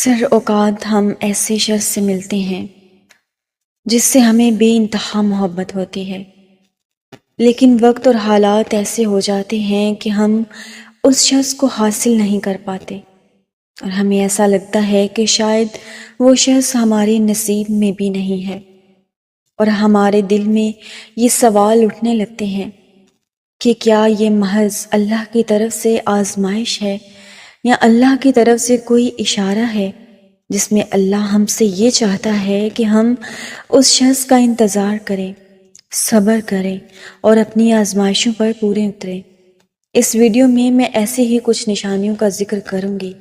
اکثر اوقات ہم ایسے شخص سے ملتے ہیں جس سے ہمیں بے انتہا محبت ہوتی ہے، لیکن وقت اور حالات ایسے ہو جاتے ہیں کہ ہم اس شخص کو حاصل نہیں کر پاتے، اور ہمیں ایسا لگتا ہے کہ شاید وہ شخص ہمارے نصیب میں بھی نہیں ہے، اور ہمارے دل میں یہ سوال اٹھنے لگتے ہیں کہ کیا یہ محض اللہ کی طرف سے آزمائش ہے، یا اللہ کی طرف سے کوئی اشارہ ہے جس میں اللہ ہم سے یہ چاہتا ہے کہ ہم اس شخص کا انتظار کریں، صبر کریں اور اپنی آزمائشوں پر پورے اتریں۔ اس ویڈیو میں ایسے ہی کچھ نشانیوں کا ذکر کروں گی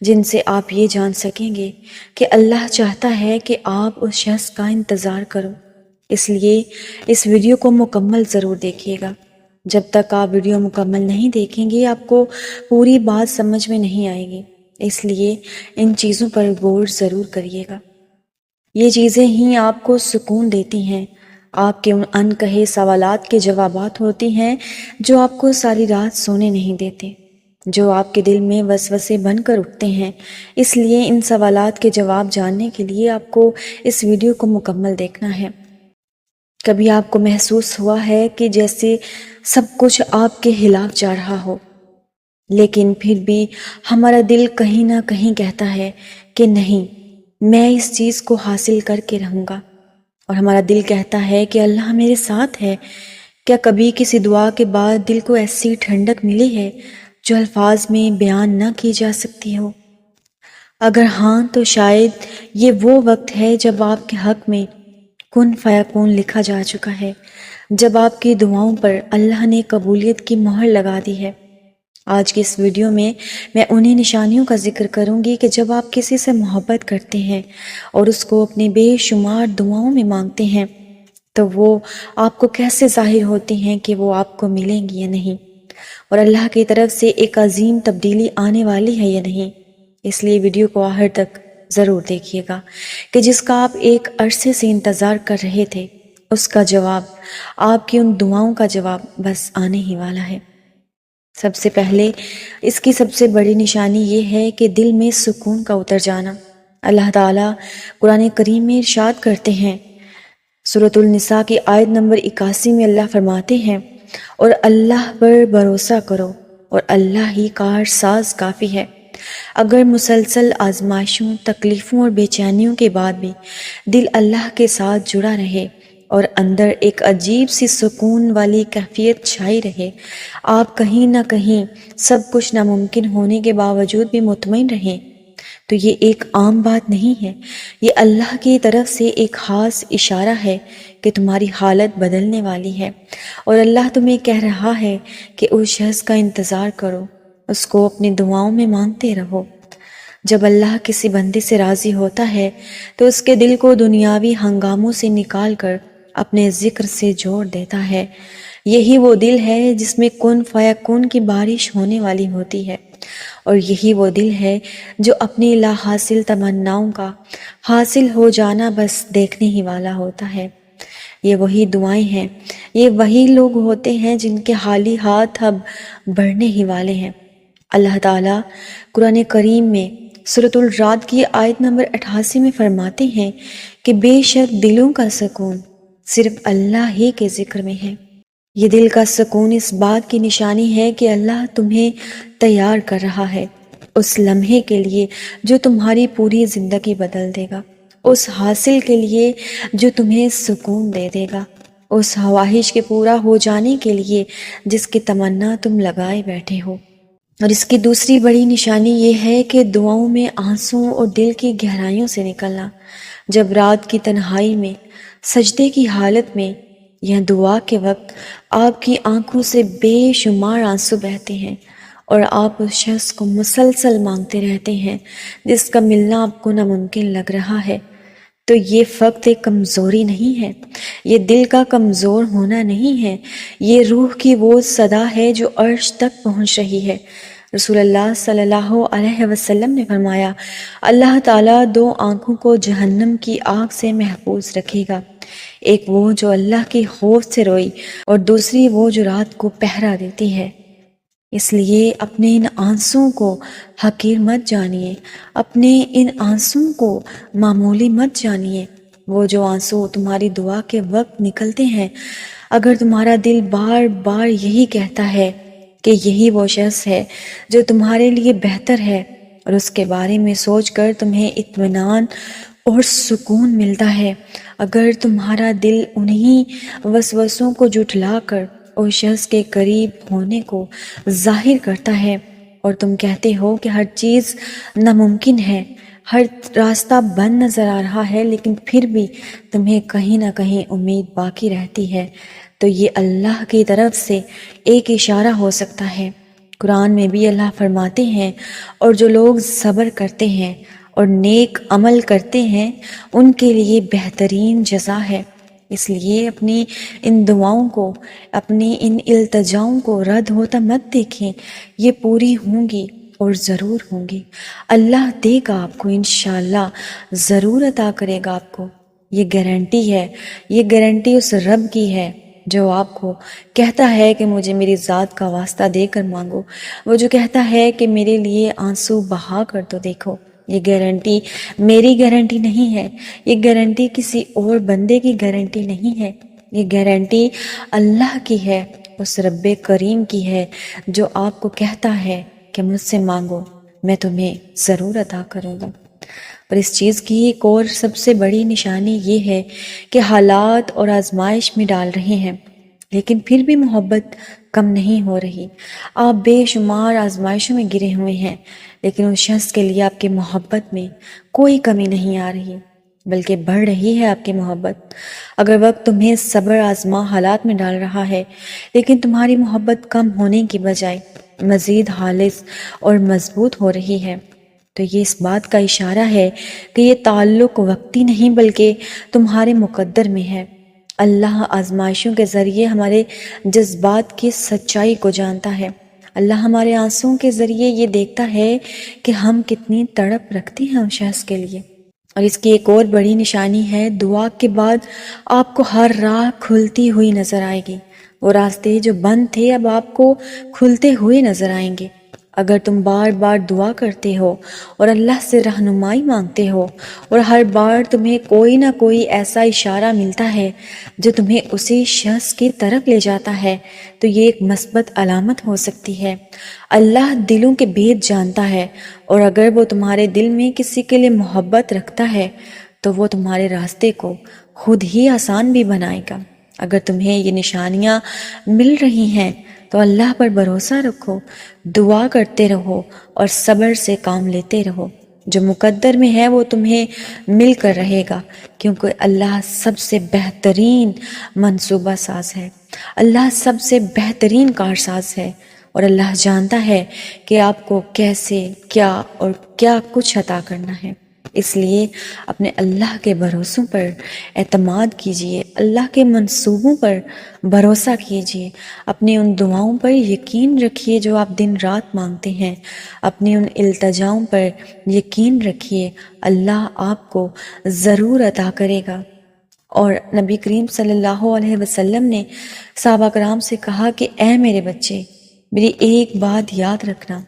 جن سے آپ یہ جان سکیں گے کہ اللہ چاہتا ہے کہ آپ اس شخص کا انتظار کرو۔ اس لیے اس ویڈیو کو مکمل ضرور دیکھیے گا۔ جب تک آپ ویڈیو مکمل نہیں دیکھیں گے آپ کو پوری بات سمجھ میں نہیں آئے گی، اس لیے ان چیزوں پر غور ضرور کریے گا۔ یہ چیزیں ہی آپ کو سکون دیتی ہیں، آپ کے ان انکہے سوالات کے جوابات ہوتی ہیں جو آپ کو ساری رات سونے نہیں دیتے، جو آپ کے دل میں وسوسے بن کر اٹھتے ہیں۔ اس لیے ان سوالات کے جواب جاننے کے لیے آپ کو اس ویڈیو کو مکمل دیکھنا ہے۔ کبھی آپ کو محسوس ہوا ہے کہ جیسے سب کچھ آپ کے خلاف جا رہا ہو، لیکن پھر بھی ہمارا دل کہیں نہ کہیں کہتا ہے کہ نہیں، میں اس چیز کو حاصل کر کے رہوں گا، اور ہمارا دل کہتا ہے کہ اللہ میرے ساتھ ہے۔ کیا کبھی کسی دعا کے بعد دل کو ایسی ٹھنڈک ملی ہے جو الفاظ میں بیان نہ کی جا سکتی ہو؟ اگر ہاں تو شاید یہ وہ وقت ہے جب آپ کے حق میں کن فیکون لکھا جا چکا ہے، جب آپ کی دعاؤں پر اللہ نے قبولیت کی مہر لگا دی ہے۔ آج کی اس ویڈیو میں انہی نشانیوں کا ذکر کروں گی کہ جب آپ کسی سے محبت کرتے ہیں اور اس کو اپنے بے شمار دعاؤں میں مانگتے ہیں تو وہ آپ کو کیسے ظاہر ہوتی ہیں کہ وہ آپ کو ملیں گی یا نہیں، اور اللہ کی طرف سے ایک عظیم تبدیلی آنے والی ہے یا نہیں۔ اس لیے ویڈیو کو آخر تک ضرور دیکھیے گا کہ جس کا آپ ایک عرصے سے انتظار کر رہے تھے، اس کا جواب، آپ کی ان دعاؤں کا جواب بس آنے ہی والا ہے۔ سب سے پہلے اس کی سب سے بڑی نشانی یہ ہے کہ دل میں سکون کا اتر جانا۔ اللہ تعالیٰ قرآن کریم میں ارشاد کرتے ہیں، سورۃ النساء کی آیت نمبر 81 میں اللہ فرماتے ہیں، اور اللہ پر بھروسہ کرو اور اللہ ہی کارساز کافی ہے۔ اگر مسلسل آزمائشوں، تکلیفوں اور بے چینیوں کے بعد بھی دل اللہ کے ساتھ جڑا رہے اور اندر ایک عجیب سی سکون والی کیفیت چھائی رہے، آپ کہیں نہ کہیں سب کچھ ناممکن ہونے کے باوجود بھی مطمئن رہیں، تو یہ ایک عام بات نہیں ہے، یہ اللہ کی طرف سے ایک خاص اشارہ ہے کہ تمہاری حالت بدلنے والی ہے، اور اللہ تمہیں کہہ رہا ہے کہ اس شخص کا انتظار کرو، اس کو اپنی دعاؤں میں مانگتے رہو۔ جب اللہ کسی بندے سے راضی ہوتا ہے تو اس کے دل کو دنیاوی ہنگاموں سے نکال کر اپنے ذکر سے جوڑ دیتا ہے۔ یہی وہ دل ہے جس میں کن فیکون کی بارش ہونے والی ہوتی ہے، اور یہی وہ دل ہے جو اپنی لا حاصل تمناؤں کا حاصل ہو جانا بس دیکھنے ہی والا ہوتا ہے۔ یہ وہی دعائیں ہیں، یہ وہی لوگ ہوتے ہیں جن کے خالی ہاتھ اب بڑھنے ہی والے ہیں۔ اللہ تعالیٰ قرآن کریم میں سورۃ الرعد کی آیت نمبر 88 میں فرماتے ہیں کہ بے شک دلوں کا سکون صرف اللہ ہی کے ذکر میں ہے۔ یہ دل کا سکون اس بات کی نشانی ہے کہ اللہ تمہیں تیار کر رہا ہے اس لمحے کے لیے جو تمہاری پوری زندگی بدل دے گا، اس حاصل کے لیے جو تمہیں سکون دے دے گا، اس خواہش کے پورا ہو جانے کے لیے جس کی تمنا تم لگائے بیٹھے ہو۔ اور اس کی دوسری بڑی نشانی یہ ہے کہ دعاؤں میں آنسوں اور دل کی گہرائیوں سے نکلنا۔ جب رات کی تنہائی میں، سجدے کی حالت میں یا دعا کے وقت آپ کی آنکھوں سے بے شمار آنسو بہتے ہیں اور آپ اس شخص کو مسلسل مانگتے رہتے ہیں جس کا ملنا آپ کو ناممکن لگ رہا ہے، تو یہ فقط ایک کمزوری نہیں ہے، یہ دل کا کمزور ہونا نہیں ہے، یہ روح کی وہ صدا ہے جو عرش تک پہنچ رہی ہے۔ رسول اللہ صلی اللہ علیہ وسلم نے فرمایا، اللہ تعالیٰ دو آنکھوں کو جہنم کی آگ سے محفوظ رکھے گا، ایک وہ جو اللہ کے خوف سے روئی اور دوسری وہ جو رات کو پہرا دیتی ہے۔ اس لیے اپنے ان آنسوں کو حقیر مت جانیے، اپنے ان آنسوں کو معمولی مت جانیے۔ وہ جو آنسو تمہاری دعا کے وقت نکلتے ہیں، اگر تمہارا دل بار بار یہی کہتا ہے کہ یہی وہ شخص ہے جو تمہارے لیے بہتر ہے، اور اس کے بارے میں سوچ کر تمہیں اطمینان اور سکون ملتا ہے، اگر تمہارا دل انہی وسوسوں کو جھٹلا کر اس شخص کے قریب ہونے کو ظاہر کرتا ہے، اور تم کہتے ہو کہ ہر چیز ناممکن ہے، ہر راستہ بند نظر آ رہا ہے، لیکن پھر بھی تمہیں کہیں نہ کہیں امید باقی رہتی ہے، تو یہ اللہ کی طرف سے ایک اشارہ ہو سکتا ہے۔ قرآن میں بھی اللہ فرماتے ہیں، اور جو لوگ صبر کرتے ہیں اور نیک عمل کرتے ہیں ان کے لیے بہترین جزا ہے۔ اس لیے اپنی ان دعاؤں کو، اپنی ان التجاؤں کو رد ہوتا مت دیکھیں، یہ پوری ہوں گی اور ضرور ہوں گی۔ اللہ دے گا آپ کو، انشاءاللہ ضرور عطا کرے گا آپ کو، یہ گارنٹی ہے، یہ گارنٹی اس رب کی ہے جو آپ کو کہتا ہے کہ مجھے میری ذات کا واسطہ دے کر مانگو، وہ جو کہتا ہے کہ میرے لیے آنسو بہا کر تو دیکھو۔ یہ گارنٹی میری گارنٹی نہیں ہے، یہ گارنٹی کسی اور بندے کی گارنٹی نہیں ہے، یہ گارنٹی اللہ کی ہے، اس رب کریم کی ہے جو آپ کو کہتا ہے کہ مجھ سے مانگو، میں تمہیں ضرور عطا کروں گا۔ پر اس چیز کی ایک اور سب سے بڑی نشانی یہ ہے کہ حالات اور آزمائش میں ڈال رہے ہیں، لیکن پھر بھی محبت کم نہیں ہو رہی۔ آپ بے شمار آزمائشوں میں گرے ہوئے ہیں، لیکن اس شخص کے لیے آپ کی محبت میں کوئی کمی نہیں آ رہی، بلکہ بڑھ رہی ہے آپ کی محبت۔ اگر وقت تمہیں صبر آزما حالات میں ڈال رہا ہے، لیکن تمہاری محبت کم ہونے کی بجائے مزید خالص اور مضبوط ہو رہی ہے، تو یہ اس بات کا اشارہ ہے کہ یہ تعلق وقتی نہیں بلکہ تمہارے مقدر میں ہے۔ اللہ آزمائشوں کے ذریعے ہمارے جذبات کی سچائی کو جانتا ہے۔ اللہ ہمارے آنسوں کے ذریعے یہ دیکھتا ہے کہ ہم کتنی تڑپ رکھتے ہیں اس شخص کے لیے۔ اور اس کی ایک اور بڑی نشانی ہے، دعا کے بعد آپ کو ہر راہ کھلتی ہوئی نظر آئے گی۔ وہ راستے جو بند تھے اب آپ کو کھلتے ہوئے نظر آئیں گے۔ اگر تم بار بار دعا کرتے ہو اور اللہ سے رہنمائی مانگتے ہو، اور ہر بار تمہیں کوئی نہ کوئی ایسا اشارہ ملتا ہے جو تمہیں اسی شخص کی طرف لے جاتا ہے، تو یہ ایک مثبت علامت ہو سکتی ہے۔ اللہ دلوں کے بھید جانتا ہے، اور اگر وہ تمہارے دل میں کسی کے لیے محبت رکھتا ہے تو وہ تمہارے راستے کو خود ہی آسان بھی بنائے گا۔ اگر تمہیں یہ نشانیاں مل رہی ہیں تو اللہ پر بھروسہ رکھو، دعا کرتے رہو اور صبر سے کام لیتے رہو۔ جو مقدر میں ہے وہ تمہیں مل کر رہے گا، کیونکہ اللہ سب سے بہترین منصوبہ ساز ہے، اللہ سب سے بہترین کارساز ہے، اور اللہ جانتا ہے کہ آپ کو کیسے، کیا اور کیا کچھ عطا کرنا ہے۔ اس لیے اپنے اللہ کے بھروسوں پر اعتماد کیجئے، اللہ کے منصوبوں پر بھروسہ کیجئے، اپنی ان دعاؤں پر یقین رکھیے جو آپ دن رات مانگتے ہیں، اپنی ان التجاؤں پر یقین رکھیے، اللہ آپ کو ضرور عطا کرے گا۔ اور نبی کریم صلی اللہ علیہ وسلم نے صحابہ کرام سے کہا کہ اے میرے بچے، میری ایک بات یاد رکھنا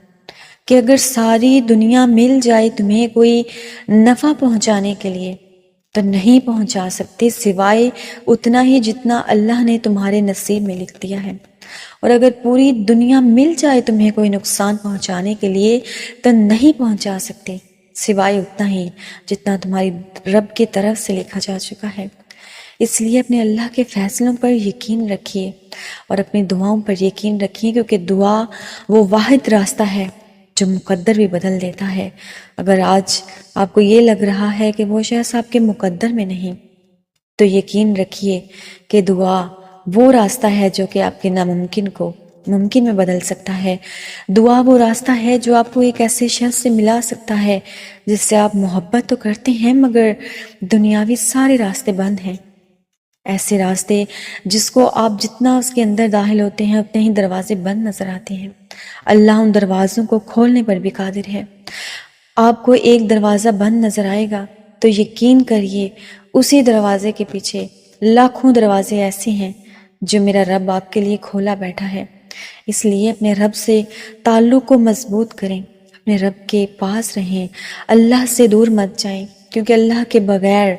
کہ اگر ساری دنیا مل جائے تمہیں کوئی نفع پہنچانے کے لیے تو نہیں پہنچا سکتے سوائے اتنا ہی جتنا اللہ نے تمہارے نصیب میں لکھ دیا ہے، اور اگر پوری دنیا مل جائے تمہیں کوئی نقصان پہنچانے کے لیے تو نہیں پہنچا سکتے سوائے اتنا ہی جتنا تمہاری رب کی طرف سے لکھا جا چکا ہے۔ اس لیے اپنے اللہ کے فیصلوں پر یقین رکھیے اور اپنی دعاؤں پر یقین رکھیے، کیونکہ دعا وہ واحد راستہ ہے جو مقدر بھی بدل دیتا ہے۔ اگر آج آپ کو یہ لگ رہا ہے کہ وہ شخص آپ کے مقدر میں نہیں، تو یقین رکھیے کہ دعا وہ راستہ ہے جو کہ آپ کے ناممکن کو ممکن میں بدل سکتا ہے۔ دعا وہ راستہ ہے جو آپ کو ایک ایسے شخص سے ملا سکتا ہے جس سے آپ محبت تو کرتے ہیں مگر دنیاوی سارے راستے بند ہیں، ایسے راستے جس کو آپ جتنا اس کے اندر داخل ہوتے ہیں اتنے ہی دروازے بند نظر آتے ہیں۔ اللہ ان دروازوں کو کھولنے پر بھی قادر ہے۔ آپ کو ایک دروازہ بند نظر آئے گا تو یقین کریے اسی دروازے کے پیچھے لاکھوں دروازے ایسے ہیں جو میرا رب آپ کے لیے کھولا بیٹھا ہے۔ اس لیے اپنے رب سے تعلق کو مضبوط کریں، اپنے رب کے پاس رہیں، اللہ سے دور مت جائیں، کیونکہ اللہ کے بغیر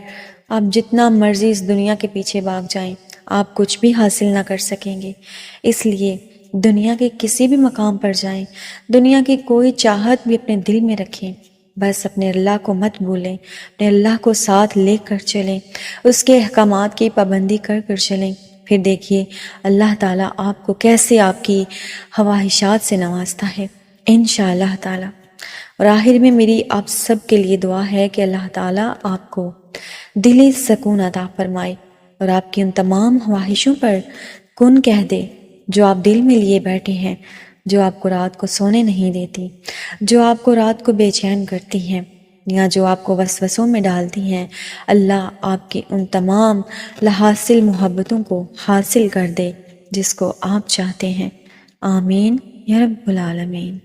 آپ جتنا مرضی اس دنیا کے پیچھے بھاگ جائیں آپ کچھ بھی حاصل نہ کر سکیں گے۔ اس لیے دنیا کے کسی بھی مقام پر جائیں، دنیا کی کوئی چاہت بھی اپنے دل میں رکھیں، بس اپنے اللہ کو مت بھولیں، اپنے اللہ کو ساتھ لے کر چلیں، اس کے احکامات کی پابندی کر کر چلیں، پھر دیکھیے اللہ تعالیٰ آپ کو کیسے آپ کی خواہشات سے نوازتا ہے انشاءاللہ تعالیٰ۔ اور آخر میں میری آپ سب کے لیے دعا ہے کہ اللہ تعالیٰ آپ کو دلی سکون عطا فرمائے اور آپ کی ان تمام خواہشوں پر کن کہہ دے جو آپ دل میں لیے بیٹھے ہیں، جو آپ کو رات کو سونے نہیں دیتی، جو آپ کو رات کو بے چین کرتی ہیں، یا جو آپ کو وسوسوں میں ڈالتی ہیں۔ اللہ آپ کی ان تمام لحاصل محبتوں کو حاصل کر دے جس کو آپ چاہتے ہیں۔ آمین یا رب العالمین۔